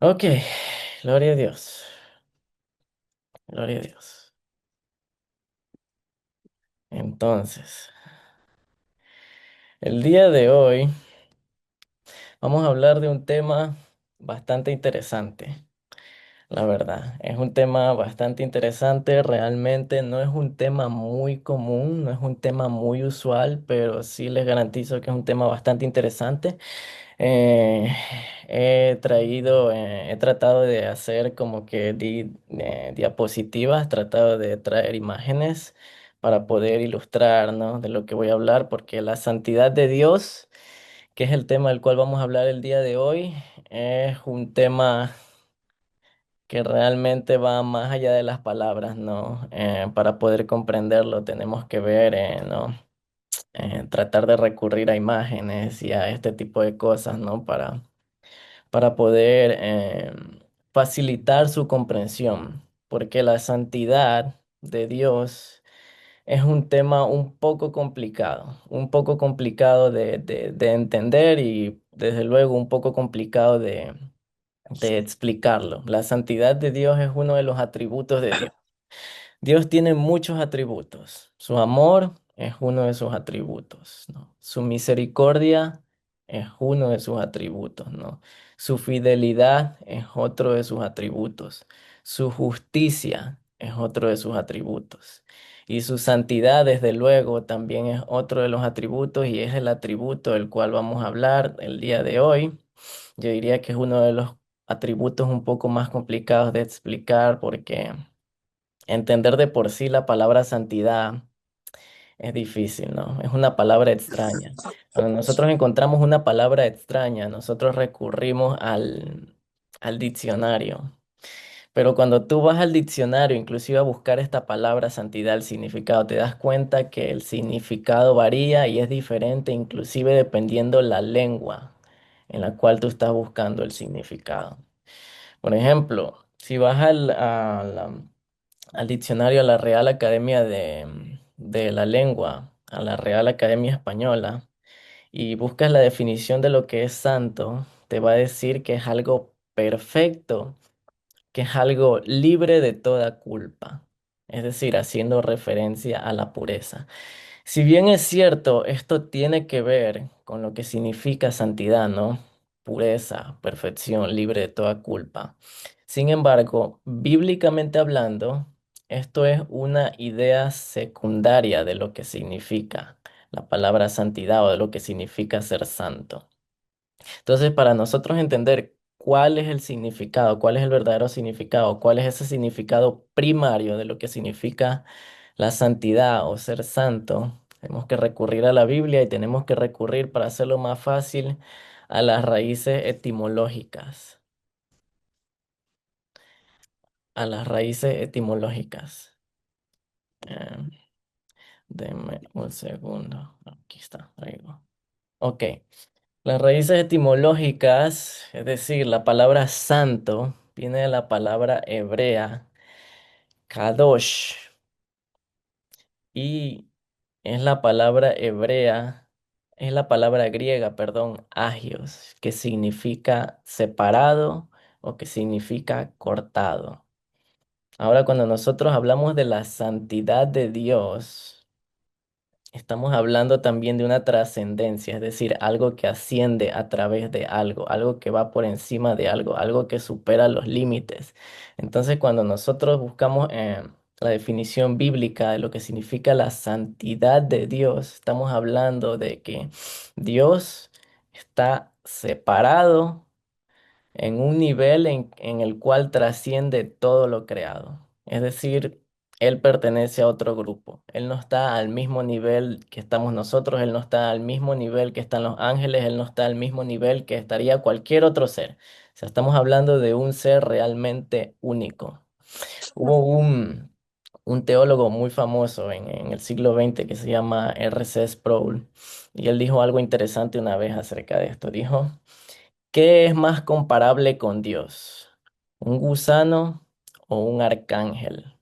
Ok, gloria a Dios, gloria a Dios. Entonces, el día de hoy vamos a hablar de un tema bastante interesante, la verdad. Es un tema bastante interesante, realmente no es un tema muy común, no es un tema muy usual, pero sí les garantizo que es un tema bastante interesante. Eh, he tratado de hacer como que diapositivas, tratado de traer imágenes para poder ilustrar, ¿no? De lo que voy a hablar, porque la santidad de Dios, que es el tema del cual vamos a hablar el día de hoy, es un tema que realmente va más allá de las palabras, ¿no? Para poder comprenderlo tenemos que ver, ¿no? Tratar de recurrir a imágenes y a este tipo de cosas, ¿no? Para poder facilitar su comprensión, porque la santidad de Dios es un tema un poco complicado de entender y desde luego un poco complicado de explicarlo. La santidad de Dios es uno de los atributos de Dios. Dios tiene muchos atributos. Su amor es uno de sus atributos, ¿no? Su misericordia es uno de sus atributos, ¿no? Su fidelidad es otro de sus atributos. Su justicia es otro de sus atributos. Y su santidad, desde luego, también es otro de los atributos y es el atributo del cual vamos a hablar el día de hoy. Yo diría que es uno de los atributos un poco más complicados de explicar porque entender de por sí la palabra santidad es difícil, ¿no? Es una palabra extraña. Cuando nosotros encontramos una palabra extraña, nosotros recurrimos al diccionario. Pero cuando tú vas al diccionario, inclusive a buscar esta palabra santidad, el significado, te das cuenta que el significado varía y es diferente, inclusive dependiendo la lengua en la cual tú estás buscando el significado. Por ejemplo, si vas al diccionario, a la Real Academia de la Lengua, a la Real Academia Española, y buscas la definición de lo que es santo, te va a decir que es algo perfecto, que es algo libre de toda culpa, es decir, haciendo referencia a la pureza. Si bien es cierto, esto tiene que ver con lo que significa santidad, ¿no? Pureza, perfección, libre de toda culpa. Sin embargo, bíblicamente hablando, esto es una idea secundaria de lo que significa la palabra santidad o de lo que significa ser santo. Entonces, para nosotros entender cuál es el significado, cuál es el verdadero significado, cuál es ese significado primario de lo que significa la santidad o ser santo, tenemos que recurrir a la Biblia y tenemos que recurrir, para hacerlo más fácil, a las raíces etimológicas, a las raíces etimológicas. Eh, Deme un segundo. Aquí está, traigo. Ok. Las raíces etimológicas, es decir, la palabra santo, viene de la palabra hebrea kadosh y es la palabra hebrea, es la palabra griega, perdón, agios, que significa separado o que significa cortado. Ahora, cuando nosotros hablamos de la santidad de Dios, estamos hablando también de una trascendencia, es decir, algo que asciende a través de algo, algo que va por encima de algo, algo que supera los límites. Entonces, cuando nosotros buscamos la definición bíblica de lo que significa la santidad de Dios, estamos hablando de que Dios está separado en un nivel en el cual trasciende todo lo creado. Es decir, Él pertenece a otro grupo. Él no está al mismo nivel que estamos nosotros, Él no está al mismo nivel que están los ángeles, Él no está al mismo nivel que estaría cualquier otro ser. O sea, estamos hablando de un ser realmente único. Hubo un teólogo muy famoso en el siglo XX que se llama R.C. Sproul y él dijo algo interesante una vez acerca de esto. Dijo: ¿qué es más comparable con Dios? ¿Un gusano o un arcángel?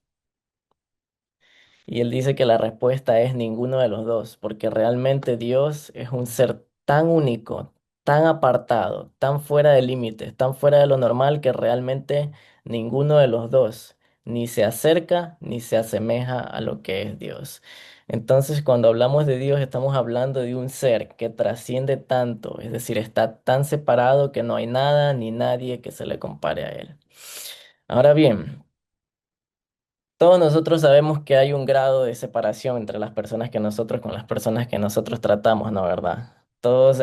Y él dice que la respuesta es ninguno de los dos, porque realmente Dios es un ser tan único, tan apartado, tan fuera de límites, tan fuera de lo normal que realmente ninguno de los dos ni se acerca ni se asemeja a lo que es Dios. Entonces, cuando hablamos de Dios, estamos hablando de un ser que trasciende tanto, es decir, está tan separado que no hay nada ni nadie que se le compare a él. Ahora bien, todos nosotros sabemos que hay un grado de separación entre las personas que nosotros con las personas que nosotros tratamos, ¿no? ¿Verdad? Todos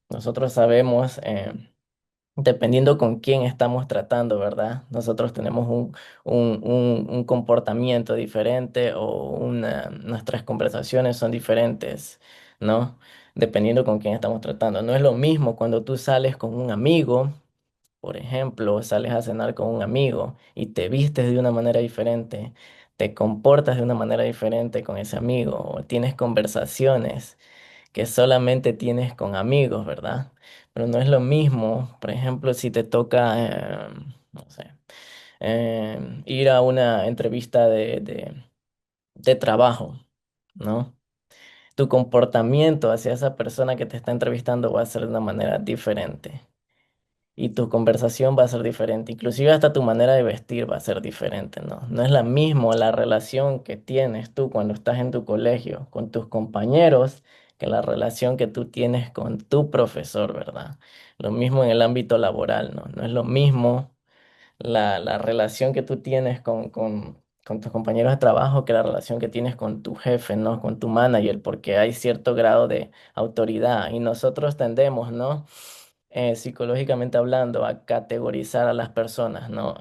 nosotros sabemos, dependiendo con quién estamos tratando, ¿verdad? Nosotros tenemos un comportamiento diferente o nuestras conversaciones son diferentes, ¿no? Dependiendo con quién estamos tratando. No es lo mismo cuando tú sales con un amigo. Por ejemplo, sales a cenar con un amigo y te vistes de una manera diferente, te comportas de una manera diferente con ese amigo, o tienes conversaciones que solamente tienes con amigos, ¿verdad? Pero no es lo mismo, por ejemplo, si te toca, no sé, ir a una entrevista de trabajo, ¿no? Tu comportamiento hacia esa persona que te está entrevistando va a ser de una manera diferente y tu conversación va a ser diferente, inclusive hasta tu manera de vestir va a ser diferente, ¿no? No es la misma la relación que tienes tú cuando estás en tu colegio con tus compañeros que la relación que tú tienes con tu profesor, ¿verdad? Lo mismo en el ámbito laboral, ¿no? No es lo mismo la relación que tú tienes con tus compañeros de trabajo que la relación que tienes con tu jefe, ¿no? Con tu manager, porque hay cierto grado de autoridad y nosotros tendemos, ¿no? Psicológicamente hablando, a categorizar a las personas, ¿no?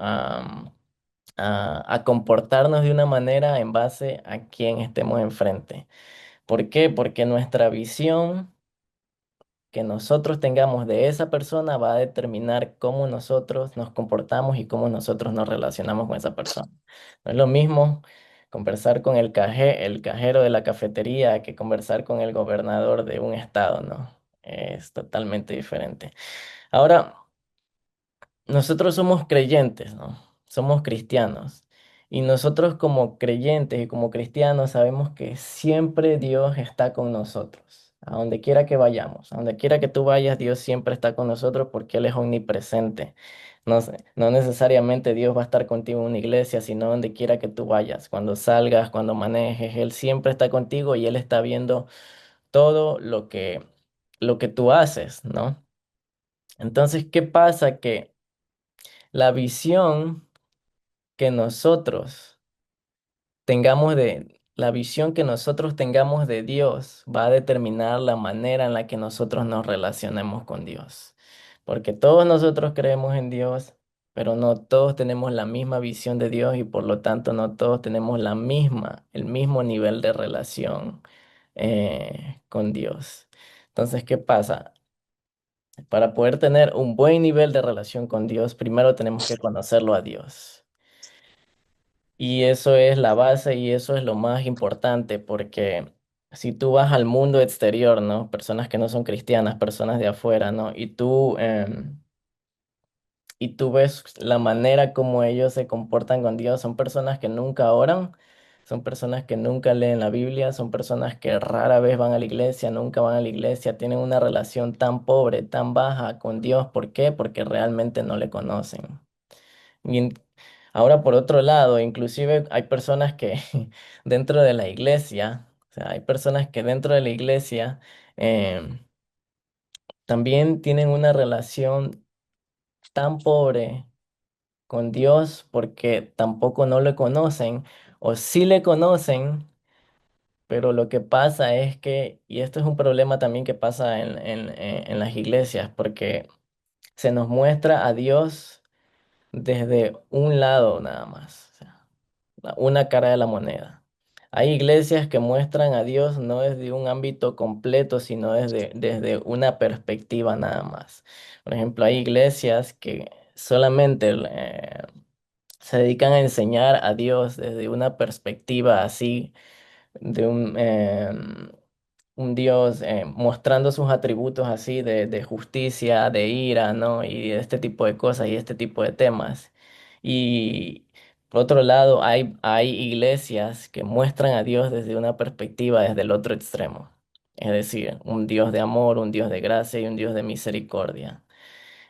A comportarnos de una manera en base a quién estemos enfrente. ¿Por qué? Porque nuestra visión que nosotros tengamos de esa persona va a determinar cómo nosotros nos comportamos y cómo nosotros nos relacionamos con esa persona. No es lo mismo conversar con el cajero de la cafetería que conversar con el gobernador de un estado, ¿no? Es totalmente diferente. Ahora, nosotros somos creyentes, ¿no? Somos cristianos. Y nosotros como creyentes y como cristianos sabemos que siempre Dios está con nosotros. A donde quiera que vayamos, a donde quiera que tú vayas, Dios siempre está con nosotros porque Él es omnipresente. No necesariamente Dios va a estar contigo en una iglesia, sino donde quiera que tú vayas. Cuando salgas, cuando manejes, Él siempre está contigo y Él está viendo todo lo que tú haces, ¿no? Entonces, ¿qué pasa? Que la visión que nosotros la visión que nosotros tengamos de Dios va a determinar la manera en la que nosotros nos relacionemos con Dios. Porque todos nosotros creemos en Dios, pero no todos tenemos la misma visión de Dios y por lo tanto no todos tenemos el mismo nivel de relación con Dios. Entonces, ¿qué pasa? Para poder tener un buen nivel de relación con Dios, primero tenemos que conocerlo a Dios. Y eso es la base y eso es lo más importante porque si tú vas al mundo exterior, ¿no? Personas que no son cristianas, personas de afuera, ¿no? Y tú ves la manera como ellos se comportan con Dios, son personas que nunca oran, son personas que nunca leen la Biblia, son personas que rara vez van a la iglesia, nunca van a la iglesia, tienen una relación tan pobre, tan baja con Dios. ¿Por qué? Porque realmente no le conocen. Y ahora por otro lado, inclusive hay personas que dentro de la iglesia, o sea, hay personas que dentro de la iglesia em, también tienen una relación tan pobre con Dios porque tampoco no le conocen o sí le conocen, pero lo que pasa es que, y esto es un problema también que pasa en las iglesias, porque se nos muestra a Dios desde un lado nada más. O sea, una cara de la moneda. Hay iglesias que muestran a Dios no desde un ámbito completo, sino desde una perspectiva nada más. Por ejemplo, hay iglesias que solamente se dedican a enseñar a Dios desde una perspectiva así, de un Dios mostrando sus atributos así de justicia, de ira, ¿no? Y este tipo de cosas y este tipo de temas. Y por otro lado, hay iglesias que muestran a Dios desde una perspectiva, desde el otro extremo. Es decir, un Dios de amor, un Dios de gracia y un Dios de misericordia.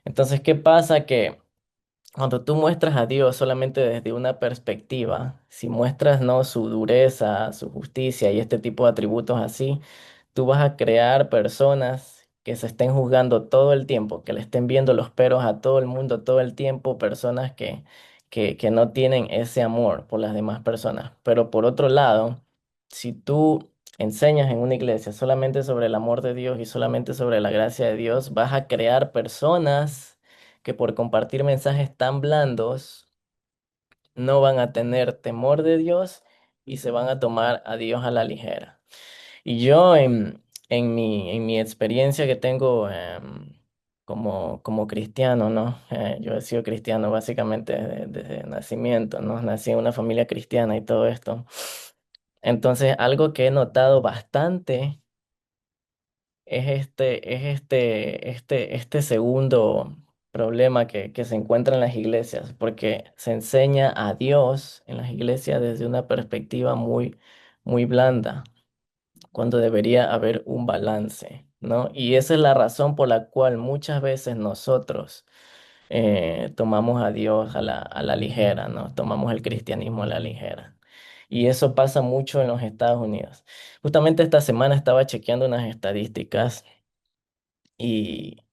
Entonces, ¿qué pasa? Que cuando tú muestras a Dios solamente desde una perspectiva, si muestras no su dureza, su justicia y este tipo de atributos así, tú vas a crear personas que se estén juzgando todo el tiempo, que le estén viendo los peros a todo el mundo todo el tiempo, personas que no tienen ese amor por las demás personas. Pero por otro lado, si tú enseñas en una iglesia solamente sobre el amor de Dios y solamente sobre la gracia de Dios, vas a crear personas que por compartir mensajes tan blandos no van a tener temor de Dios y se van a tomar a Dios a la ligera. Y yo en mi experiencia que tengo como cristiano, ¿no? Yo he sido cristiano básicamente desde nacimiento, ¿no? Nací en una familia cristiana y todo esto. Entonces, algo que he notado bastante es este segundo problema que se encuentra en las iglesias, porque se enseña a Dios en las iglesias desde una perspectiva muy blanda, cuando debería haber un balance, ¿no? Y esa es la razón por la cual muchas veces nosotros tomamos a Dios a la ligera, ¿no? Tomamos el cristianismo a la ligera. Y eso pasa mucho en los Estados Unidos. Justamente esta semana estaba chequeando unas estadísticas y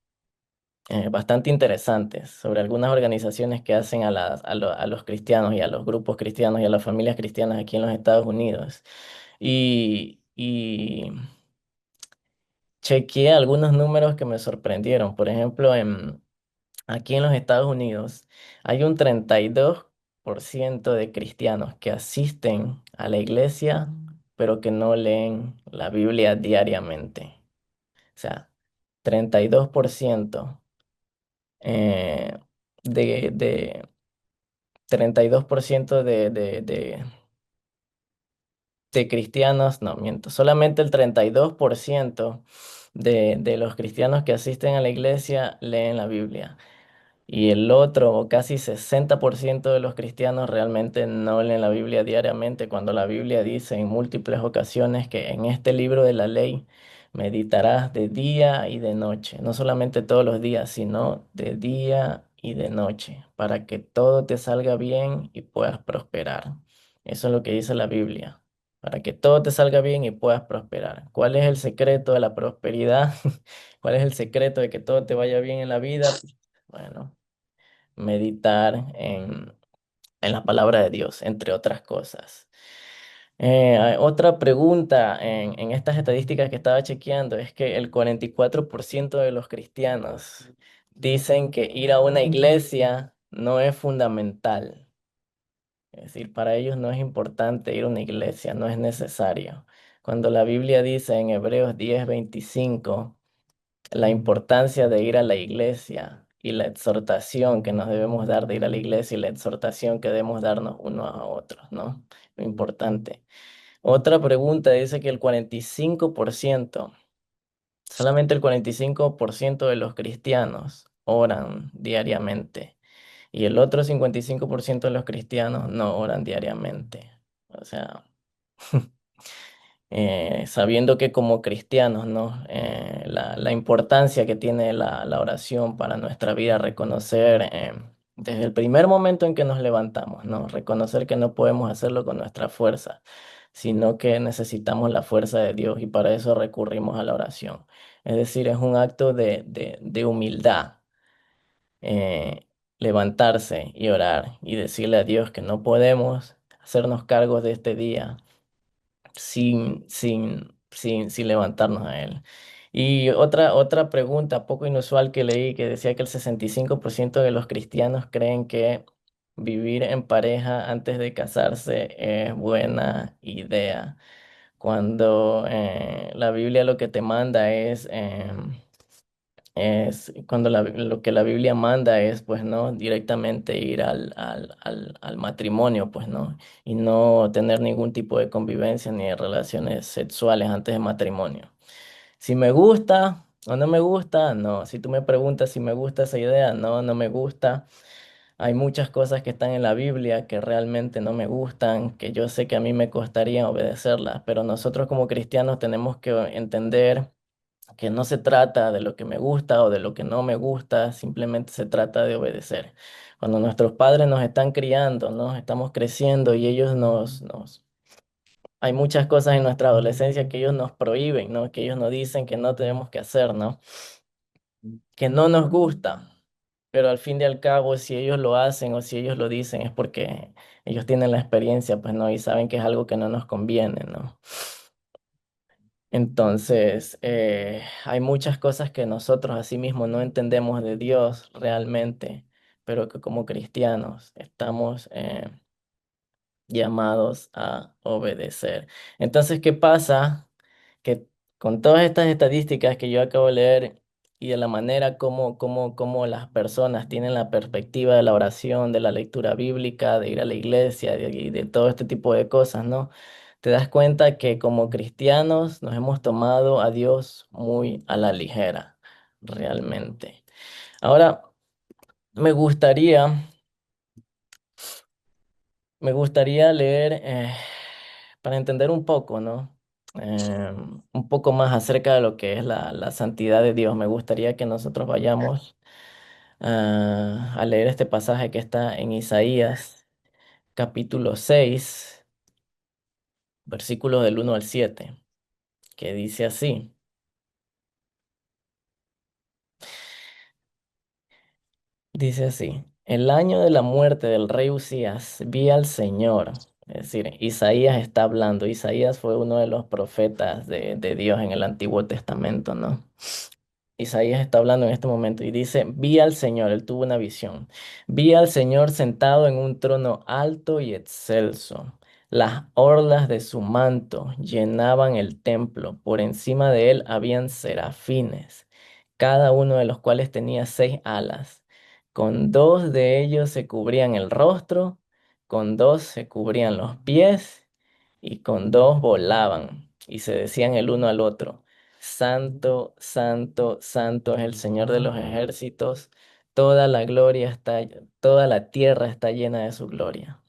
bastante interesantes sobre algunas organizaciones que hacen a los cristianos y a los grupos cristianos y a las familias cristianas aquí en los Estados Unidos. Y chequeé algunos números que me sorprendieron. Por ejemplo, aquí en los Estados Unidos hay un 32% de cristianos que asisten a la iglesia, pero que no leen la Biblia diariamente. O sea, 32% eh, de 32% de cristianos, no miento, solamente el 32% de los cristianos que asisten a la iglesia leen la Biblia. Y el otro, o casi 60% de los cristianos realmente no leen la Biblia diariamente, cuando la Biblia dice en múltiples ocasiones que en este libro de la ley meditarás de día y de noche, no solamente todos los días, sino de día y de noche, para que todo te salga bien y puedas prosperar. Eso es lo que dice la Biblia, para que todo te salga bien y puedas prosperar. ¿Cuál es el secreto de la prosperidad? ¿Cuál es el secreto de que todo te vaya bien en la vida? Bueno, meditar en la palabra de Dios, entre otras cosas. Hay otra pregunta en estas estadísticas que estaba chequeando es que el 44% de los cristianos dicen que ir a una iglesia no es fundamental. Es decir, para ellos no es importante ir a una iglesia, no es necesario. Cuando la Biblia dice en Hebreos 10:25 la importancia de ir a la iglesia y la exhortación que nos debemos dar de ir a la iglesia y la exhortación que debemos darnos unos a otros, ¿no? Lo importante. Otra pregunta dice que el 45%, solamente el 45% de los cristianos oran diariamente y el otro 55% de los cristianos no oran diariamente. O sea, sabiendo que como cristianos, ¿no? La importancia que tiene la oración para nuestra vida, reconocer desde el primer momento en que nos levantamos, ¿no? Reconocer que no podemos hacerlo con nuestra fuerza, sino que necesitamos la fuerza de Dios y para eso recurrimos a la oración. Es decir, es un acto de humildad. Levantarse y orar y decirle a Dios que no podemos hacernos cargos de este día sin levantarnos a él. Y otra pregunta poco inusual que leí que decía que el 65% de los cristianos creen que vivir en pareja antes de casarse es buena idea, cuando la Biblia lo que te manda es cuando lo que la Biblia manda es, pues, ¿no? Directamente ir al matrimonio, pues, ¿no? Y no tener ningún tipo de convivencia ni de relaciones sexuales antes del matrimonio. Si me gusta o no me gusta, no. Si tú me preguntas si me gusta esa idea, no, no me gusta. Hay muchas cosas que están en la Biblia que realmente no me gustan, que yo sé que a mí me costaría obedecerlas, pero nosotros como cristianos tenemos que entender que no se trata de lo que me gusta o de lo que no me gusta, simplemente se trata de obedecer. Cuando nuestros padres nos están criando, nos estamos creciendo y ellos hay muchas cosas en nuestra adolescencia que ellos nos prohíben, ¿no? Que ellos nos dicen que no tenemos que hacer, ¿no? Que no nos gusta. Pero al fin y al cabo, si ellos lo hacen o si ellos lo dicen, es porque ellos tienen la experiencia, pues no, y saben que es algo que no nos conviene, ¿no? Entonces, hay muchas cosas que nosotros asimismo no entendemos de Dios realmente, pero que como cristianos estamos llamados a obedecer. Entonces, ¿qué pasa? Que con todas estas estadísticas que yo acabo de leer y de la manera como las personas tienen la perspectiva de la oración, de la lectura bíblica, de ir a la iglesia y de todo este tipo de cosas, ¿no? Te das cuenta que como cristianos nos hemos tomado a Dios muy a la ligera, realmente. Ahora, me gustaría Me gustaría leer para entender un poco, ¿no? Un poco más acerca de lo que es la santidad de Dios. Me gustaría que nosotros vayamos a leer este pasaje que está en Isaías, capítulo 6, versículos del 1 al 7, que dice así. Dice así, el año de la muerte del rey Usías vi al Señor. Es decir, Isaías está hablando. Isaías fue uno de los profetas de Dios en el Antiguo Testamento, ¿no? Isaías está hablando en este momento y dice, vi al Señor, él tuvo una visión. Vi al Señor sentado en un trono alto y excelso. Las orlas de su manto llenaban el templo. Por encima de él habían serafines, cada uno de los cuales tenía 6 alas. Con dos de ellos se cubrían el rostro, con dos se cubrían los pies y con dos volaban y se decían el uno al otro. Santo, santo, santo es el Señor de los ejércitos. Toda la gloria está, toda la tierra está llena de su gloria.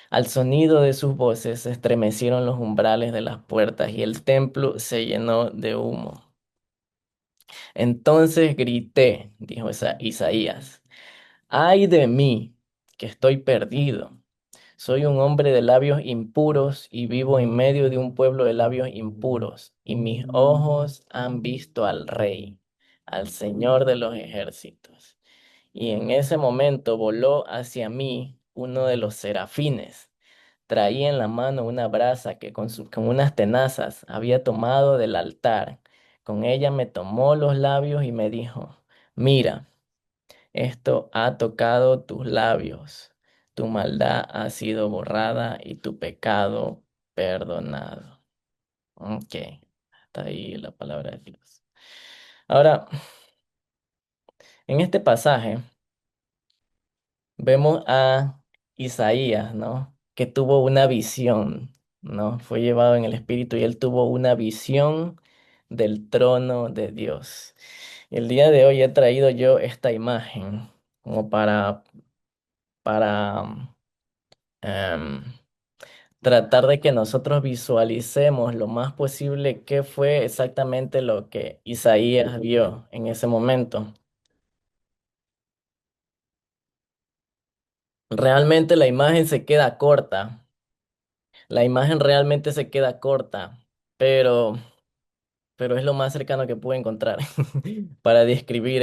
Al sonido de sus voces se estremecieron los umbrales de las puertas y el templo se llenó de humo. Entonces grité, dijo Isaías, ay de mí, que estoy perdido. Soy un hombre de labios impuros y vivo en medio de un pueblo de labios impuros, y mis ojos han visto al Rey, al Señor de los ejércitos. Y en ese momento voló hacia mí uno de los serafines. Traía en la mano una brasa que con unas tenazas había tomado del altar. Con ella me tomó los labios y me dijo, mira. Esto ha tocado tus labios, tu maldad ha sido borrada y tu pecado perdonado. Ok, está ahí la palabra de Dios. Ahora, en este pasaje vemos a Isaías, ¿no? Que tuvo una visión, ¿no? Fue llevado en el espíritu y él tuvo una visión del trono de Dios. El día de hoy he traído yo esta imagen como para em, tratar de que nosotros visualicemos lo más posible qué fue exactamente lo que Isaías vio en ese momento. Realmente la imagen se queda corta, la imagen realmente se queda corta, pero, pero es lo más cercano que pude encontrar para describir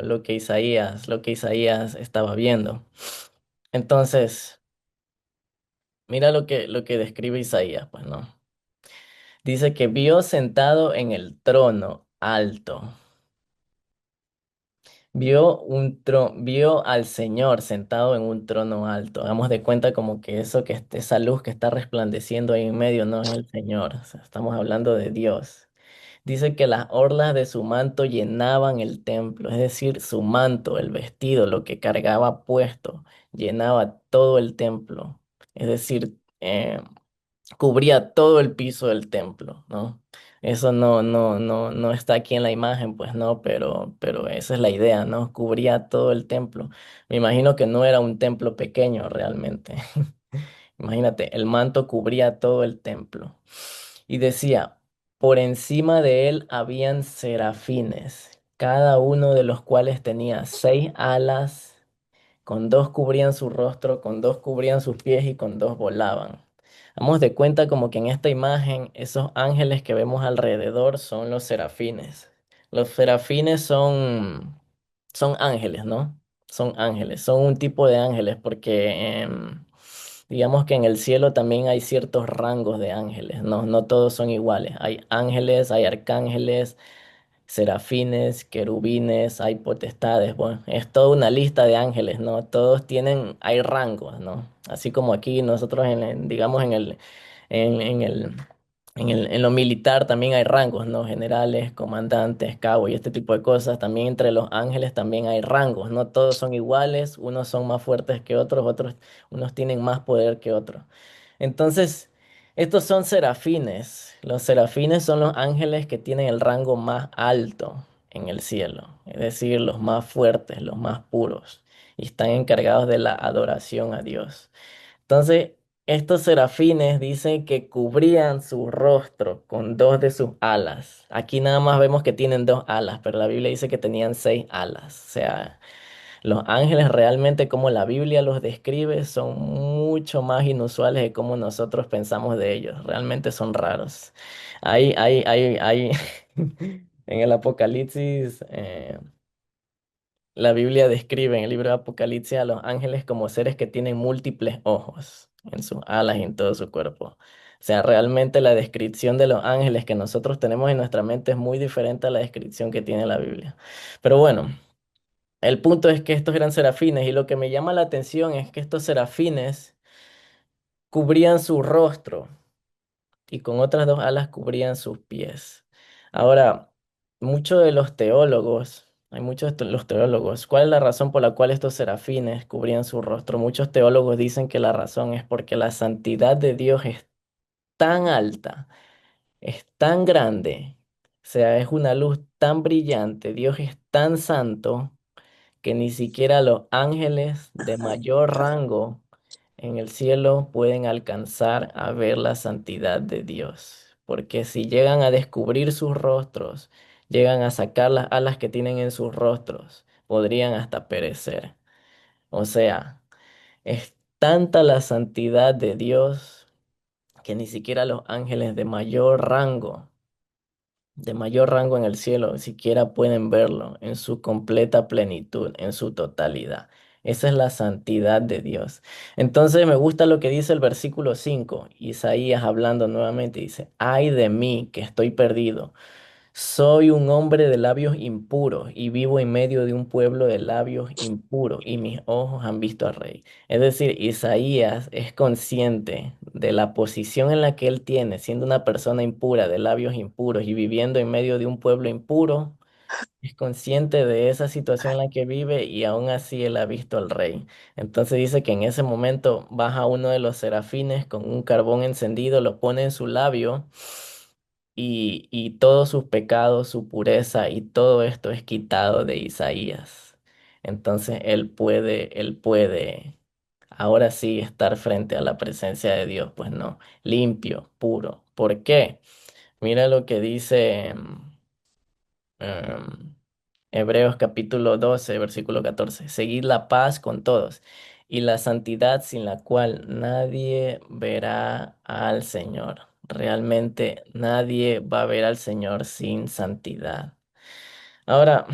lo que Isaías estaba viendo. Entonces, mira lo que describe Isaías, pues, ¿no? Dice que vio sentado en el trono alto. Vio al Señor sentado en un trono alto. Hagamos de cuenta como que esa luz que está resplandeciendo ahí en medio no es el Señor. O sea, estamos hablando de Dios. Dice que las orlas de su manto llenaban el templo, es decir, su manto, el vestido, lo que cargaba puesto, llenaba todo el templo. Es decir, cubría todo el piso del templo, ¿no? Eso no está aquí en la imagen, pues no, pero esa es la idea, ¿no? Cubría todo el templo. Me imagino que no era un templo pequeño realmente. Imagínate, el manto cubría todo el templo. Y decía, por encima de él habían serafines, cada uno de los cuales tenía 6 alas, con dos cubrían su rostro, con dos cubrían sus pies y con dos volaban. Damos de cuenta como que en esta imagen esos ángeles que vemos alrededor son los serafines. Los serafines son ángeles, ¿no? Son ángeles, son un tipo de ángeles porque digamos que en el cielo también hay ciertos rangos de ángeles, ¿no? No todos son iguales. Hay ángeles, hay arcángeles, serafines, querubines, hay potestades, bueno, es toda una lista de ángeles, ¿no? Todos tienen, hay rangos, ¿no? Así como aquí nosotros digamos en el, en lo militar también hay rangos, ¿no? Generales, comandantes, cabo y este tipo de cosas. También entre los ángeles también hay rangos, no todos son iguales, unos son más fuertes que otros, unos tienen más poder que otros. Entonces, estos son serafines. Los serafines son los ángeles que tienen el rango más alto en el cielo, es decir, los más fuertes, los más puros, y están encargados de la adoración a Dios. Entonces, estos serafines dicen que cubrían su rostro con dos de sus alas. Aquí nada más vemos que tienen 2 alas, pero la Biblia dice que tenían 6 alas. O sea, los ángeles realmente como la Biblia los describe son mucho más inusuales de como nosotros pensamos de ellos. Realmente son raros. Hay en el Apocalipsis, la Biblia describe en el libro de Apocalipsis a los ángeles como seres que tienen múltiples ojos en sus alas y en todo su cuerpo. O sea, realmente la descripción de los ángeles que nosotros tenemos en nuestra mente es muy diferente a la descripción que tiene la Biblia. Pero bueno. El punto es que estos eran serafines y lo que me llama la atención es que estos serafines cubrían su rostro y con otras 2 alas cubrían sus pies. Ahora, muchos de los teólogos, hay muchos de los teólogos, ¿cuál es la razón por la cual estos serafines cubrían su rostro? Muchos teólogos dicen que la razón es porque la santidad de Dios es tan alta, es tan grande, o sea, es una luz tan brillante, Dios es tan santo que ni siquiera los ángeles de mayor rango en el cielo pueden alcanzar a ver la santidad de Dios. Porque si llegan a descubrir sus rostros, llegan a sacar las alas que tienen en sus rostros, podrían hasta perecer. O sea, es tanta la santidad de Dios que ni siquiera los ángeles de mayor rango en el cielo, siquiera pueden verlo en su completa plenitud, en su totalidad. Esa es la santidad de Dios. Entonces me gusta lo que dice el versículo 5, Isaías hablando nuevamente, dice, ay de mí que estoy perdido. Soy un hombre de labios impuros y vivo en medio de un pueblo de labios impuros y mis ojos han visto al rey. Es decir, Isaías es consciente de la posición en la que él tiene, siendo una persona impura, de labios impuros y viviendo en medio de un pueblo impuro. Es consciente de esa situación en la que vive y aún así él ha visto al rey. Entonces dice que en ese momento baja uno de los serafines con un carbón encendido, lo pone en su labio y todos sus pecados, su pureza y todo esto es quitado de Isaías. Entonces él puede ahora sí estar frente a la presencia de Dios, pues no, limpio, puro. ¿Por qué? Mira lo que dice em, Hebreos capítulo 12 versículo 14. Seguid la paz con todos y la santidad sin la cual nadie verá al Señor. Realmente nadie va a ver al Señor sin santidad. Ahora,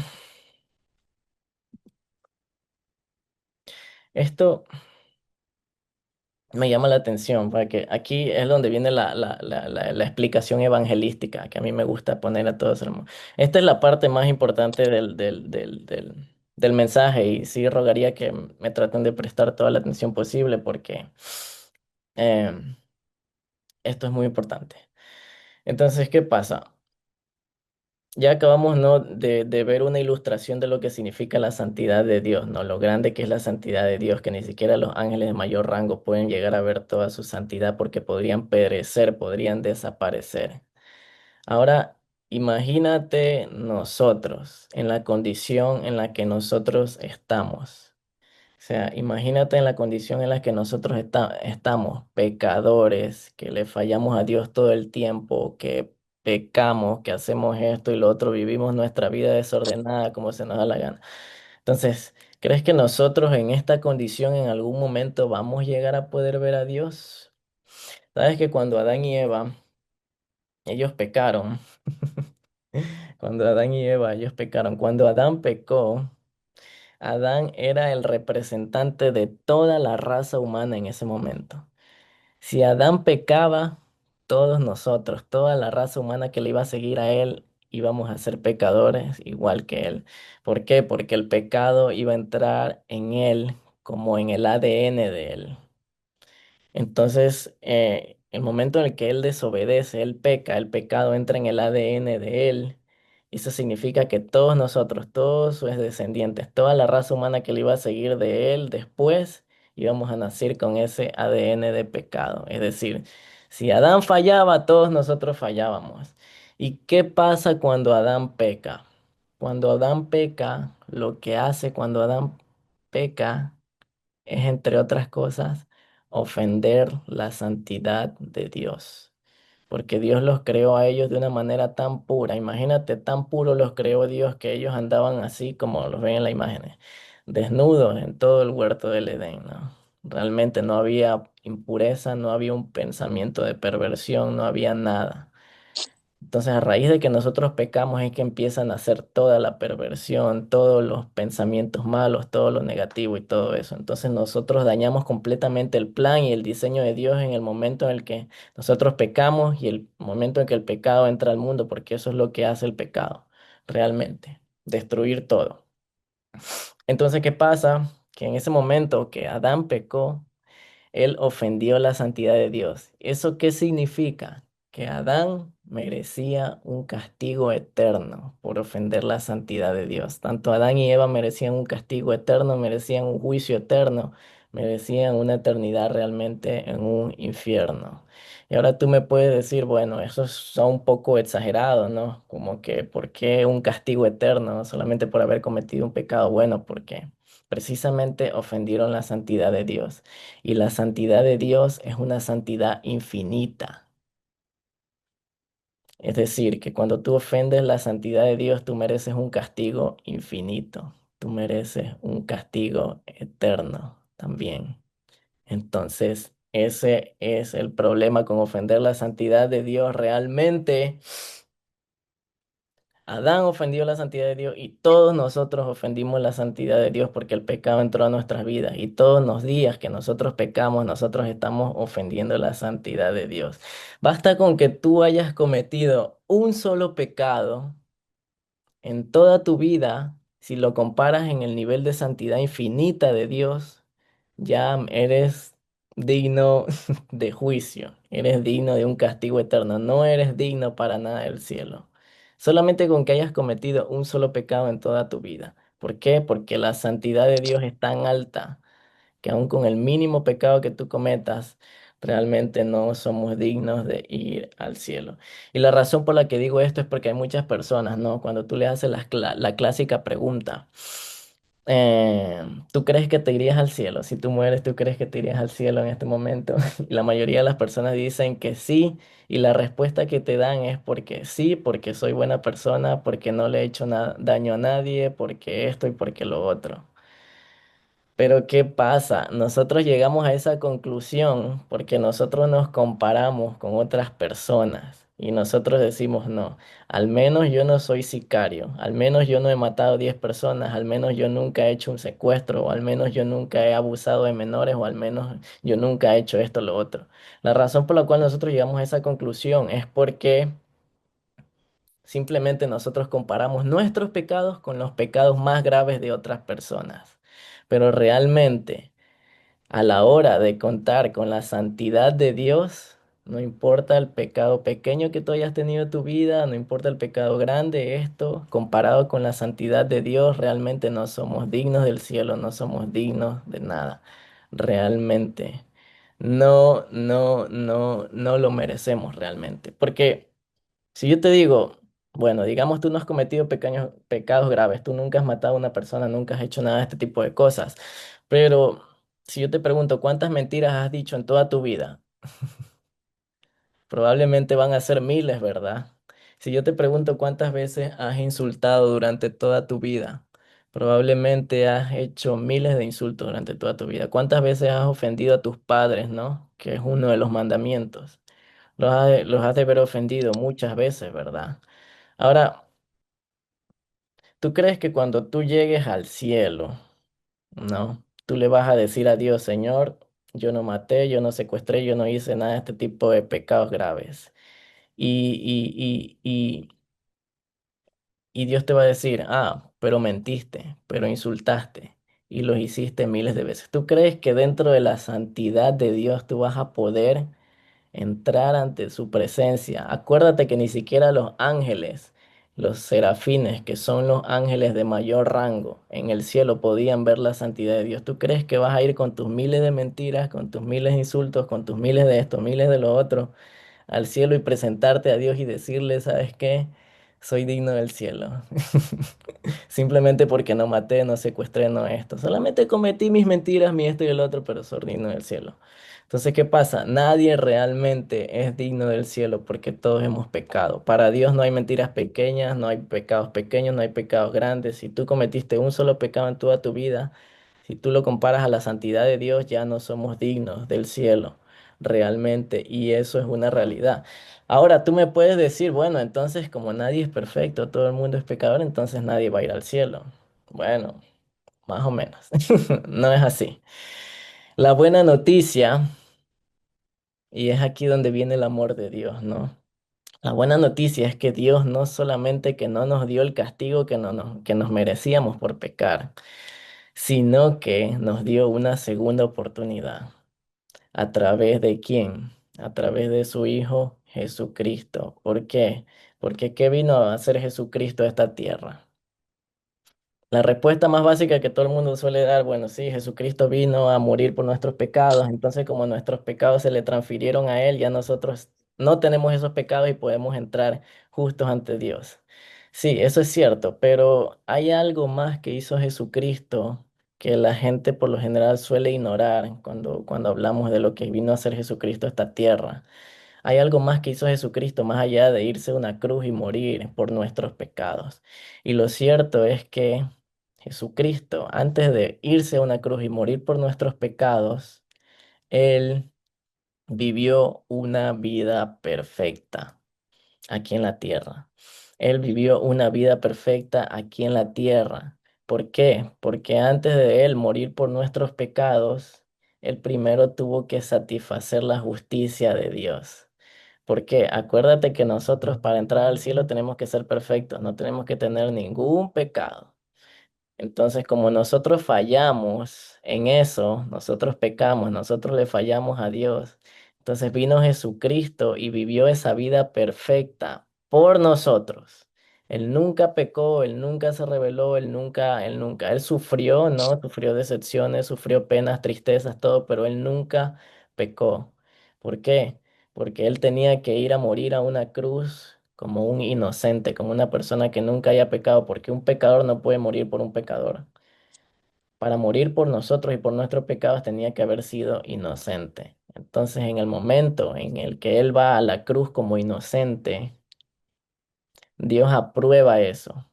esto me llama la atención, porque aquí es donde viene la explicación evangelística que a mí me gusta poner a todos. Esta es la parte más importante del mensaje y sí rogaría que me traten de prestar toda la atención posible porque em, esto es muy importante. Entonces, ¿qué pasa? Ya acabamos, ¿no? de ver una ilustración de lo que significa la santidad de Dios, ¿no? Lo grande que es la santidad de Dios, que ni siquiera los ángeles de mayor rango pueden llegar a ver toda su santidad porque podrían perecer, podrían desaparecer. Ahora, imagínate nosotros en la condición en la que nosotros estamos. O sea, imagínate en la condición en la que nosotros estamos, pecadores, que le fallamos a Dios todo el tiempo, que pecamos, que hacemos esto y lo otro, vivimos nuestra vida desordenada como se nos da la gana. Entonces, ¿crees que nosotros en esta condición en algún momento vamos a llegar a poder ver a Dios? Sabes que cuando Adán y Eva, ellos pecaron, cuando Adán y Eva, ellos pecaron, cuando Adán pecó, Adán era el representante de toda la raza humana en ese momento. Si Adán pecaba, todos nosotros, toda la raza humana que le iba a seguir a él, íbamos a ser pecadores igual que él. ¿Por qué? Porque el pecado iba a entrar en él como en el ADN de él. Entonces, el momento en el que él desobedece, él peca, el pecado entra en el ADN de él. Eso significa que todos nosotros, todos sus descendientes, toda la raza humana que le iba a seguir de él después, íbamos a nacer con ese ADN de pecado. Es decir, si Adán fallaba, todos nosotros fallábamos. ¿Y qué pasa cuando Adán peca? Cuando Adán peca, lo que hace cuando Adán peca es, entre otras cosas, ofender la santidad de Dios. Porque Dios los creó a ellos de una manera tan pura. Imagínate, tan puro los creó Dios que ellos andaban así como los ven en las imágenes, desnudos en todo el huerto del Edén, ¿no? Realmente no había impureza, no había un pensamiento de perversión, no había nada. Entonces, a raíz de que nosotros pecamos es que empiezan a hacer toda la perversión, todos los pensamientos malos, todo lo negativo y todo eso. Entonces, nosotros dañamos completamente el plan y el diseño de Dios en el momento en el que nosotros pecamos y el momento en que el pecado entra al mundo, porque eso es lo que hace el pecado, realmente, destruir todo. Entonces, ¿qué pasa? Que en ese momento que Adán pecó, él ofendió la santidad de Dios. ¿Eso qué significa? Que Adán merecía un castigo eterno por ofender la santidad de Dios. Tanto Adán y Eva merecían un castigo eterno, merecían un juicio eterno, merecían una eternidad realmente en un infierno. Y ahora tú me puedes decir, bueno, eso es un poco exagerado, ¿no? Como que, ¿por qué un castigo eterno solamente por haber cometido un pecado? Bueno, porque precisamente ofendieron la santidad de Dios. Y la santidad de Dios es una santidad infinita. Es decir, que cuando tú ofendes la santidad de Dios, tú mereces un castigo infinito. Tú mereces un castigo eterno también. Entonces, ese es el problema con ofender la santidad de Dios realmente. Adán ofendió la santidad de Dios y todos nosotros ofendimos la santidad de Dios porque el pecado entró a nuestras vidas y todos los días que nosotros pecamos, nosotros estamos ofendiendo la santidad de Dios. Basta con que tú hayas cometido un solo pecado en toda tu vida, si lo comparas en el nivel de santidad infinita de Dios, ya eres digno de juicio, eres digno de un castigo eterno, no eres digno para nada del cielo. Solamente con que hayas cometido un solo pecado en toda tu vida. ¿Por qué? Porque la santidad de Dios es tan alta que aun con el mínimo pecado que tú cometas, realmente no somos dignos de ir al cielo. Y la razón por la que digo esto es porque hay muchas personas, ¿no? Cuando tú le haces la clásica pregunta, ¿tú crees que te irías al cielo? Si tú mueres, ¿tú crees que te irías al cielo en este momento? Y la mayoría de las personas dicen que sí, y la respuesta que te dan es porque sí, porque soy buena persona, porque no le he hecho daño a nadie, porque esto y porque lo otro. Pero ¿qué pasa? Nosotros llegamos a esa conclusión porque nosotros nos comparamos con otras personas y nosotros decimos, no, al menos yo no soy sicario, al menos yo no he matado 10 personas, al menos yo nunca he hecho un secuestro, o al menos yo nunca he abusado de menores, o al menos yo nunca he hecho esto o lo otro. La razón por la cual nosotros llegamos a esa conclusión es porque simplemente nosotros comparamos nuestros pecados con los pecados más graves de otras personas. Pero realmente, a la hora de contar con la santidad de Dios, No importa el pecado pequeño que tú hayas tenido en tu vida, no importa el pecado grande, esto, comparado con la santidad de Dios, realmente no somos dignos del cielo, no somos dignos de nada. Realmente. No lo merecemos realmente. Porque si yo te digo, bueno, digamos tú no has cometido pequeños pecados graves, tú nunca has matado a una persona, nunca has hecho nada de este tipo de cosas, pero si yo te pregunto cuántas mentiras has dicho en toda tu vida, probablemente van a ser miles, ¿verdad? Si yo te pregunto cuántas veces has insultado durante toda tu vida, probablemente has hecho miles de insultos durante toda tu vida. ¿Cuántas veces has ofendido a tus padres, no? Que es uno de los mandamientos. Los has de haber ofendido muchas veces, ¿verdad? Ahora, ¿tú crees que cuando tú llegues al cielo, no, tú le vas a decir a Dios, Señor, yo no maté, yo no secuestré, yo no hice nada de este tipo de pecados graves? Y Dios te va a decir, ah, pero mentiste, pero insultaste y los hiciste miles de veces. ¿Tú crees que dentro de la santidad de Dios tú vas a poder entrar ante su presencia? Acuérdate que ni siquiera los ángeles, los serafines, que son los ángeles de mayor rango en el cielo, podían ver la santidad de Dios. ¿Tú crees que vas a ir con tus miles de mentiras, con tus miles de insultos, con tus miles de esto, miles de lo otro, al cielo y presentarte a Dios y decirle, ¿sabes qué? Soy digno del cielo. Simplemente porque no maté, no secuestré, no esto. Solamente cometí mis mentiras, mi esto y el otro, pero soy digno del cielo. Entonces, ¿qué pasa? Nadie realmente es digno del cielo porque todos hemos pecado. Para Dios no hay mentiras pequeñas, no hay pecados pequeños, no hay pecados grandes. Si tú cometiste un solo pecado en toda tu vida, si tú lo comparas a la santidad de Dios, ya no somos dignos del cielo realmente. Y eso es una realidad. Ahora tú me puedes decir, bueno, entonces como nadie es perfecto, todo el mundo es pecador, entonces nadie va a ir al cielo. Bueno, más o menos. No es así. La buena noticia, y es aquí donde viene el amor de Dios, ¿no? La buena noticia es que Dios no solamente que no nos dio el castigo que nos merecíamos por pecar, sino que nos dio una segunda oportunidad. ¿A través de quién? A través de su Hijo Jesucristo. ¿Por qué? Porque ¿qué vino a hacer Jesucristo a esta tierra? La respuesta más básica que todo el mundo suele dar, bueno, sí, Jesucristo vino a morir por nuestros pecados, entonces como nuestros pecados se le transfirieron a Él, ya nosotros no tenemos esos pecados y podemos entrar justos ante Dios. Sí, eso es cierto, pero hay algo más que hizo Jesucristo que la gente por lo general suele ignorar cuando hablamos de lo que vino a hacer Jesucristo a esta tierra. Hay algo más que hizo Jesucristo más allá de irse a una cruz y morir por nuestros pecados. Y lo cierto es que Jesucristo, antes de irse a una cruz y morir por nuestros pecados, Él vivió una vida perfecta aquí en la tierra. Él vivió una vida perfecta aquí en la tierra. ¿Por qué? Porque antes de Él morir por nuestros pecados, Él primero tuvo que satisfacer la justicia de Dios. Porque acuérdate que nosotros para entrar al cielo tenemos que ser perfectos, no tenemos que tener ningún pecado. Entonces, como nosotros fallamos en eso, nosotros pecamos, nosotros le fallamos a Dios. Entonces vino Jesucristo y vivió esa vida perfecta por nosotros. Él nunca pecó, él nunca se rebeló, él sufrió, ¿no? Sufrió decepciones, sufrió penas, tristezas, todo, pero él nunca pecó. ¿Por qué? Porque él tenía que ir a morir a una cruz como un inocente, como una persona que nunca haya pecado, porque un pecador no puede morir por un pecador. Para morir por nosotros y por nuestros pecados tenía que haber sido inocente. Entonces, en el momento en el que él va a la cruz como inocente, Dios aprueba eso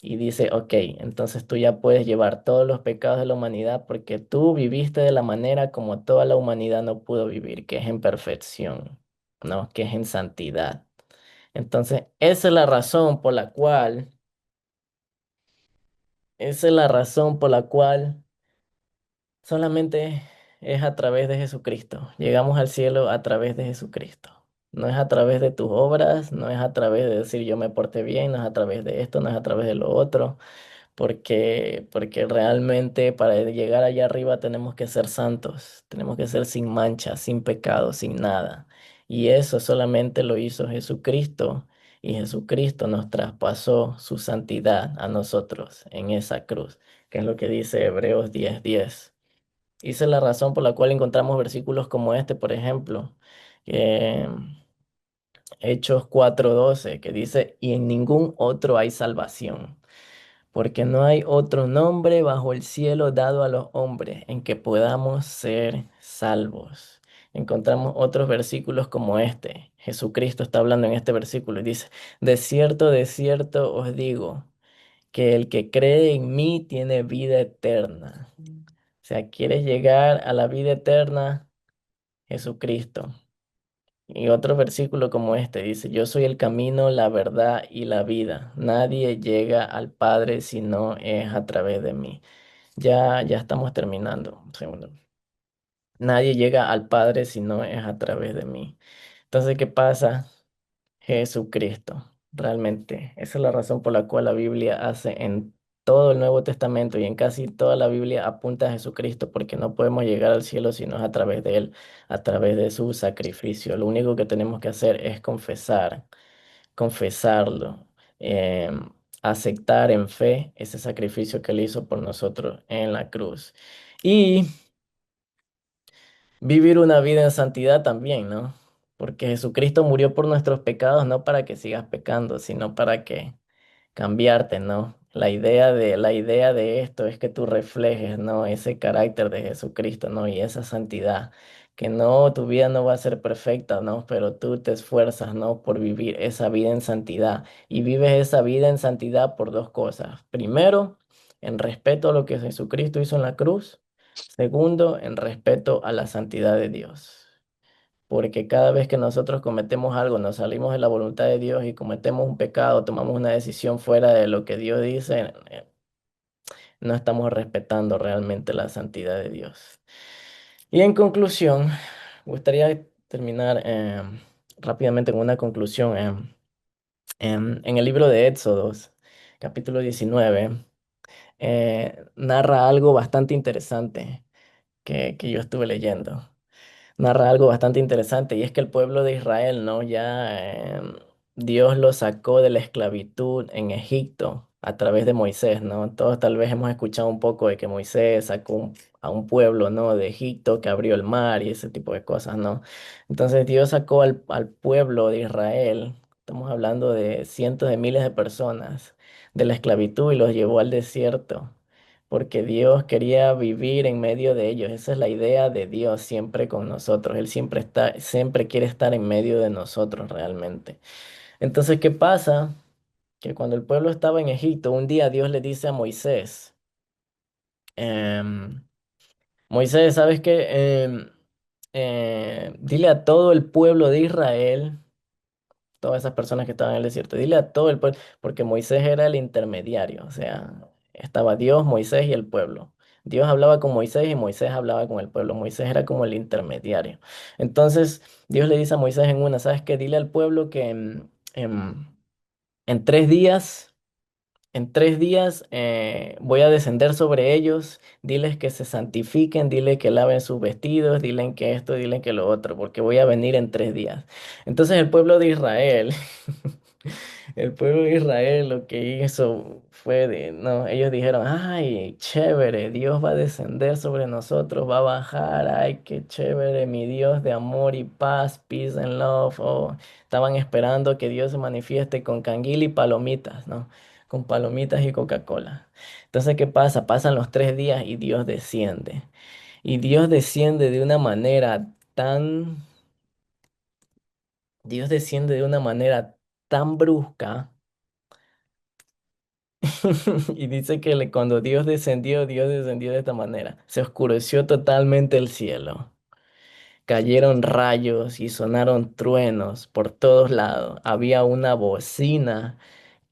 y dice, ok, entonces tú ya puedes llevar todos los pecados de la humanidad porque tú viviste de la manera como toda la humanidad no pudo vivir, que es en perfección, ¿no? Que es en santidad. Entonces, esa es la razón por la cual solamente es a través de Jesucristo. Llegamos al cielo a través de Jesucristo. No es a través de tus obras, no es a través de decir yo me porté bien, no es a través de esto, no es a través de lo otro, porque realmente para llegar allá arriba tenemos que ser santos, tenemos que ser sin mancha, sin pecado, sin nada. Y eso solamente lo hizo Jesucristo. Y Jesucristo nos traspasó su santidad a nosotros en esa cruz, que es lo que dice Hebreos 10:10. Esa es la razón por la cual encontramos versículos como este, por ejemplo, eh, Hechos 4:12, que dice, y en ningún otro hay salvación, porque no hay otro nombre bajo el cielo dado a los hombres en que podamos ser salvos. Encontramos otros versículos como este. Jesucristo está hablando en este versículo y dice, de cierto os digo, que el que cree en mí tiene vida eterna. O sea, ¿quieres llegar a la vida eterna? Jesucristo. Y otro versículo como este dice, yo soy el camino, la verdad y la vida. Nadie llega al Padre si no es a través de mí. Ya estamos terminando. Un segundo. Nadie llega al Padre si no es a través de mí. Entonces, ¿qué pasa? Jesucristo. Realmente, esa es la razón por la cual la Biblia hace en todo el Nuevo Testamento y en casi toda la Biblia apunta a Jesucristo, porque no podemos llegar al cielo si no es a través de Él, a través de su sacrificio. Lo único que tenemos que hacer es confesarlo, aceptar en fe ese sacrificio que Él hizo por nosotros en la cruz. Y vivir una vida en santidad también, ¿no? Porque Jesucristo murió por nuestros pecados, no para que sigas pecando, sino para que cambiarte, ¿no? La idea de esto es que tú reflejes, ¿no? Ese carácter de Jesucristo, ¿no? Y esa santidad. Que no, tu vida no va a ser perfecta, ¿no? Pero tú te esfuerzas, ¿no? Por vivir esa vida en santidad. Y vives esa vida en santidad por dos cosas. Primero, en respeto a lo que Jesucristo hizo en la cruz. Segundo, en respeto a la santidad de Dios. Porque cada vez que nosotros cometemos algo, nos salimos de la voluntad de Dios y cometemos un pecado, tomamos una decisión fuera de lo que Dios dice, no estamos respetando realmente la santidad de Dios. Y en conclusión, me gustaría terminar rápidamente con una conclusión. En el libro de Éxodos, capítulo 19, narra algo bastante interesante que yo estuve leyendo. Narra algo bastante interesante y es que el pueblo de Israel, ¿no? Ya Dios lo sacó de la esclavitud en Egipto a través de Moisés, ¿no? Todos tal vez hemos escuchado un poco de que Moisés sacó a un pueblo, ¿no? De Egipto, que abrió el mar y ese tipo de cosas, ¿no? Entonces Dios sacó al pueblo de Israel, estamos hablando de cientos de miles de personas, de la esclavitud y los llevó al desierto porque Dios quería vivir en medio de ellos. Esa es la idea de Dios siempre con nosotros. Él siempre quiere estar en medio de nosotros realmente. Entonces, ¿qué pasa? Que cuando el pueblo estaba en Egipto, un día Dios le dice a Moisés, em, Moisés, ¿sabes qué? Dile a todo el pueblo de Israel, todas esas personas que estaban en el desierto. Dile a todo el pueblo, porque Moisés era el intermediario, o sea, estaba Dios, Moisés y el pueblo. Dios hablaba con Moisés y Moisés hablaba con el pueblo. Moisés era como el intermediario. Entonces, Dios le dice a Moisés en una, ¿sabes qué? Dile al pueblo que en 3 días voy a descender sobre ellos, diles que se santifiquen, dile que laven sus vestidos, dilen que esto, dilen que lo otro, porque voy a venir en 3 días. Entonces el pueblo de Israel, el pueblo de Israel lo que hizo fue no, ellos dijeron, ay, chévere, Dios va a descender sobre nosotros, va a bajar, ay, qué chévere, mi Dios de amor y paz, peace and love, oh, estaban esperando que Dios se manifieste con canguil y palomitas, ¿no? Con palomitas y Coca-Cola. Entonces, ¿qué pasa? Pasan los 3 días y Dios desciende. Y Dios desciende de una manera Dios desciende de una manera tan brusca. Y dice que cuando Dios descendió de esta manera. Se oscureció totalmente el cielo. Cayeron rayos y sonaron truenos por todos lados. Había una bocina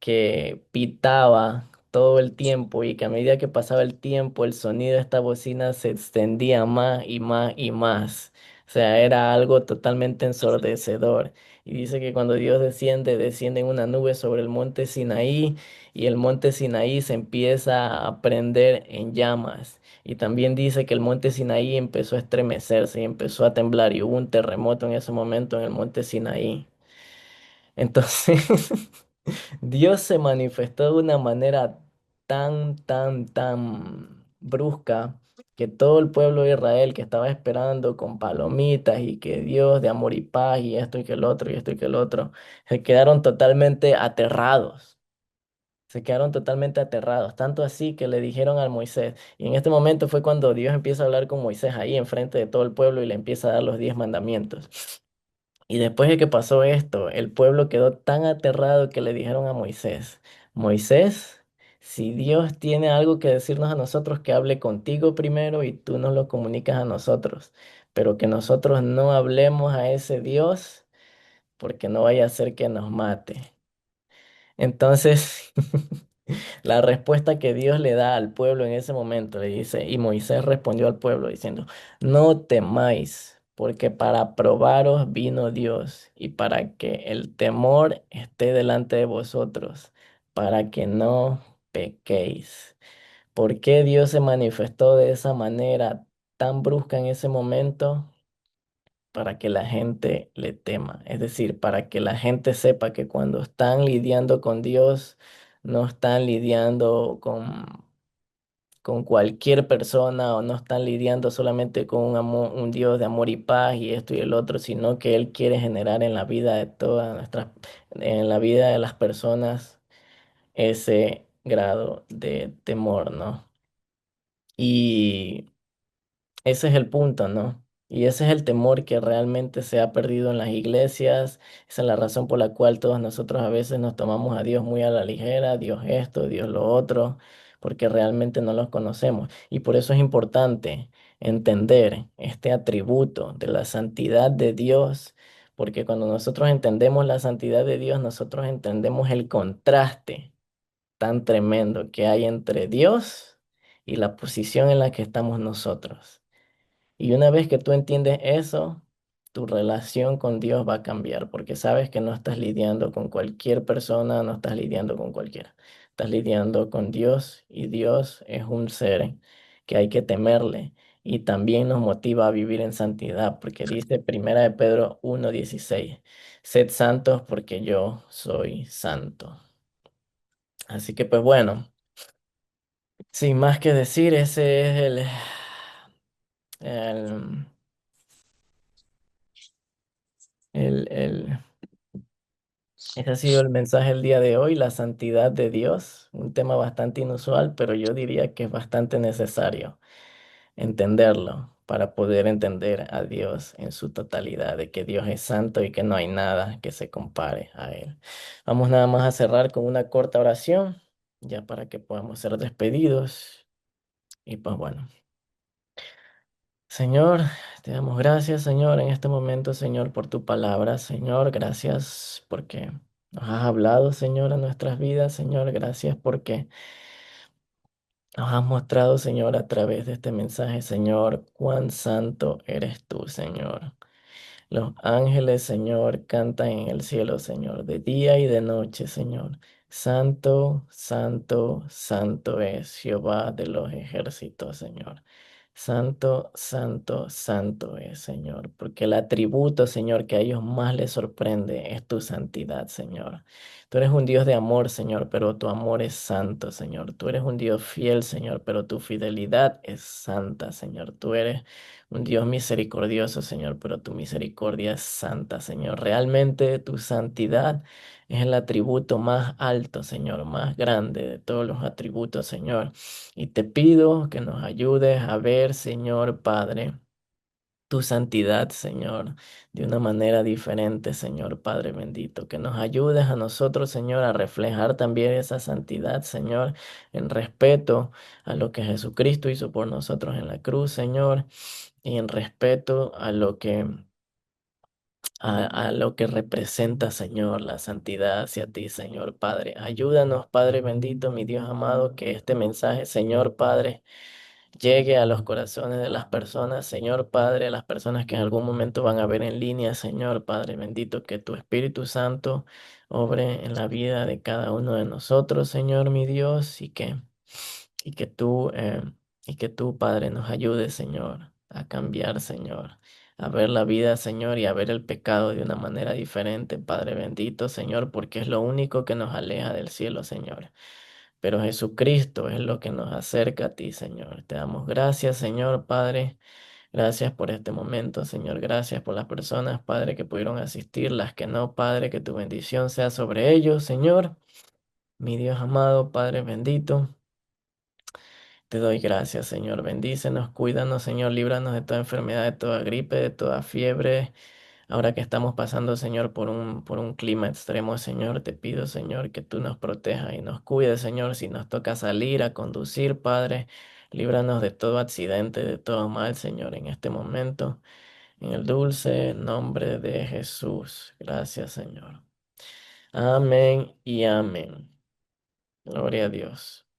que pitaba todo el tiempo y que a medida que pasaba el tiempo, el sonido de esta bocina se extendía más y más y más. O sea, era algo totalmente ensordecedor. Y dice que cuando Dios desciende, desciende en una nube sobre el monte Sinaí y el monte Sinaí se empieza a prender en llamas. Y también dice que el monte Sinaí empezó a estremecerse y empezó a temblar y hubo un terremoto en ese momento en el monte Sinaí. Entonces, Dios se manifestó de una manera tan brusca que todo el pueblo de Israel que estaba esperando con palomitas y que Dios de amor y paz y esto y que el otro y esto y que el otro, se quedaron totalmente aterrados. Se quedaron totalmente aterrados, tanto así que le dijeron a Moisés, y en este momento fue cuando Dios empieza a hablar con Moisés ahí enfrente de todo el pueblo y le empieza a dar los 10 mandamientos. Y después de que pasó esto, el pueblo quedó tan aterrado que le dijeron a Moisés, Moisés, si Dios tiene algo que decirnos a nosotros, que hable contigo primero y tú nos lo comunicas a nosotros, pero que nosotros no hablemos a ese Dios porque no vaya a ser que nos mate. Entonces, la respuesta que Dios le da al pueblo en ese momento le dice, y Moisés respondió al pueblo diciendo, no temáis, porque para probaros vino Dios y para que el temor esté delante de vosotros, para que no pequéis. ¿Por qué Dios se manifestó de esa manera tan brusca en ese momento? Para que la gente le tema, es decir, para que la gente sepa que cuando están lidiando con Dios, no están lidiando con cualquier persona o no están lidiando solamente con un Dios de amor y paz y esto y el otro, sino que Él quiere generar en la vida de todas nuestras, en la vida de las personas ese grado de temor, ¿no? Y ese es el punto, ¿no? Y ese es el temor que realmente se ha perdido en las iglesias. Esa es la razón por la cual todos nosotros a veces nos tomamos a Dios muy a la ligera, Dios esto, Dios lo otro, porque realmente no los conocemos. Y por eso es importante entender este atributo de la santidad de Dios, porque cuando nosotros entendemos la santidad de Dios, nosotros entendemos el contraste tan tremendo que hay entre Dios y la posición en la que estamos nosotros. Y una vez que tú entiendes eso, tu relación con Dios va a cambiar porque sabes que no estás lidiando con cualquier persona, no estás lidiando con cualquiera. Estás lidiando con Dios y Dios es un ser que hay que temerle y también nos motiva a vivir en santidad porque dice Primera de Pedro 1:16, sed santos porque yo soy santo. Así que pues bueno, sin más que decir, ese es el, el ese ha sido el mensaje del día de hoy, la santidad de Dios, un tema bastante inusual, pero yo diría que es bastante necesario entenderlo para poder entender a Dios en su totalidad, de que Dios es santo y que no hay nada que se compare a Él. Vamos nada más a cerrar con una corta oración, ya para que podamos ser despedidos. Y pues bueno. Señor, te damos gracias, Señor, en este momento, Señor, por tu palabra, Señor, gracias porque nos has hablado, Señor, a nuestras vidas, Señor, gracias porque nos has mostrado, Señor, a través de este mensaje, Señor, cuán santo eres tú, Señor. Los ángeles, Señor, cantan en el cielo, Señor, de día y de noche, Señor. Santo, santo, santo es Jehová de los ejércitos, Señor. Santo, santo, santo es, Señor, porque el atributo, Señor, que a ellos más les sorprende es tu santidad, Señor. Tú eres un Dios de amor, Señor, pero tu amor es santo, Señor. Tú eres un Dios fiel, Señor, pero tu fidelidad es santa, Señor. Tú eres un Dios misericordioso, Señor, pero tu misericordia es santa, Señor. Realmente tu santidad es el atributo más alto, Señor, más grande de todos los atributos, Señor. Y te pido que nos ayudes a ver, Señor Padre, tu santidad, Señor, de una manera diferente, Señor Padre bendito. Que nos ayudes a nosotros, Señor, a reflejar también esa santidad, Señor, en respeto a lo que Jesucristo hizo por nosotros en la cruz, Señor, y en respeto a lo que representa, Señor, la santidad hacia ti, Señor Padre. Ayúdanos, Padre bendito, mi Dios amado, que este mensaje, Señor Padre, llegue a los corazones de las personas, Señor Padre, a las personas que en algún momento van a ver en línea, Señor Padre bendito, que tu Espíritu Santo obre en la vida de cada uno de nosotros, Señor mi Dios, y que tú, y que tú, Padre, nos ayudes, Señor, a cambiar, Señor, a ver la vida, Señor, y a ver el pecado de una manera diferente, Padre bendito, Señor, porque es lo único que nos aleja del cielo, Señor. Pero Jesucristo es lo que nos acerca a ti, Señor. Te damos gracias, Señor, Padre. Gracias por este momento, Señor. Gracias por las personas, Padre, que pudieron asistir, las que no, Padre, que tu bendición sea sobre ellos, Señor. Mi Dios amado, Padre bendito. Te doy gracias, Señor. Bendícenos, cuídanos, Señor. Líbranos de toda enfermedad, de toda gripe, de toda fiebre. Ahora que estamos pasando, Señor, por un clima extremo, Señor, te pido, Señor, que tú nos protejas y nos cuides, Señor. Si nos toca salir a conducir, Padre, líbranos de todo accidente, de todo mal, Señor, en este momento. En el dulce nombre de Jesús. Gracias, Señor. Amén y amén. Gloria a Dios.